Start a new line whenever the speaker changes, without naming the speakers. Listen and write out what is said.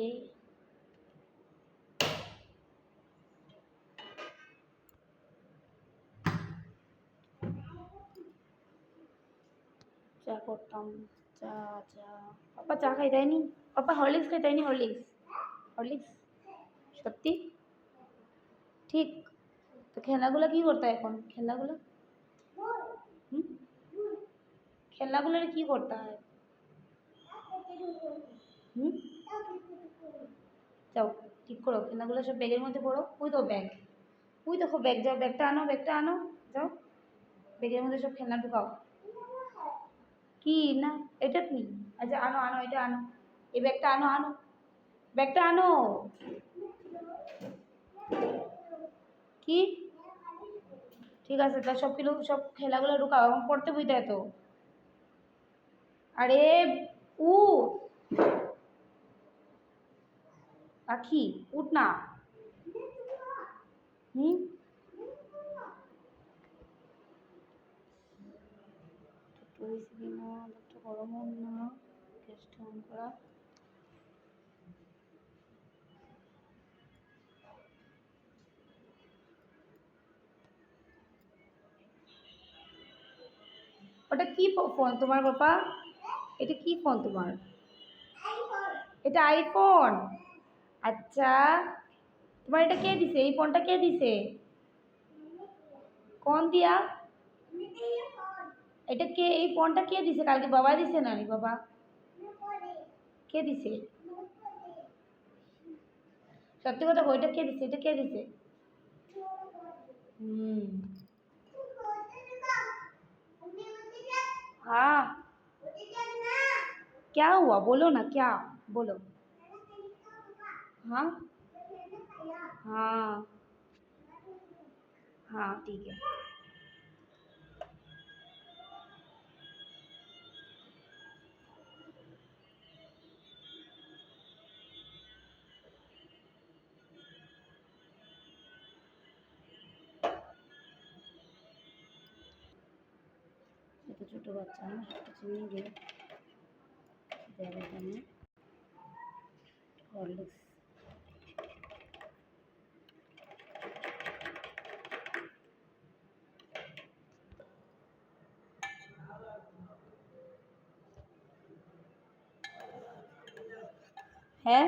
এই চা করতাম, চা চা পাপা চা খাই দেয়নি, পাপা হরলিক্স খাই দেয়নি, হরলিক্স হরলিক্স সত্যি ঠিক। তো খেলনাগুলো কি করতে হয় এখন, খেলনাগুলো হুম খেলনাগুলোর কি করতে হয়? হুম যাও ঠিক করো, খেলনাগুলো সব ব্যাগের মধ্যে পড়ো। ওই তো ব্যাগ, ওই দেখো ব্যাগ, যাও ব্যাগটা আনো, ব্যাগটা আনো, যাও ব্যাগের মধ্যে সব খেলনা ঢুকাও। কি না, এটা কি? আচ্ছা আনো আনো, এটা আনো, এই ব্যাগটা আনো, আনো ব্যাগটা আনো। কি ঠিক আছে, তা সব কিলো সব খেলাগুলো ঢুকাও এবং পড়তে বুঝতে তো। আরে উ পাখি উঠ না। হুম হয়েছে কিনা একটা গরম না, গ্যাসটা অন করা। ওটা কি ফোন তোমার বাবা? এটা কি ফোন তোমার? এটা আইফোন? আচ্ছা, তোমার এটা কে দিছে, এই ফোনটা কে দিছে? কোন দিয়া? এটা কে, এই ফোনটা কে দিছে? কালকে বাবা দিছে না বাবা? কে দিছে? সত্যি কথা বইটা কে দিছে, এটা কে দিছে? হুম हाँ क्या हुआ, बोलो ना क्या, बोलो। हाँ हाँ हाँ ठीक है। এটা ছোট বাচ্চা না, একটু চিনি দিয়ে দেওয়ার জন্য হরলিক্স। হ্যাঁ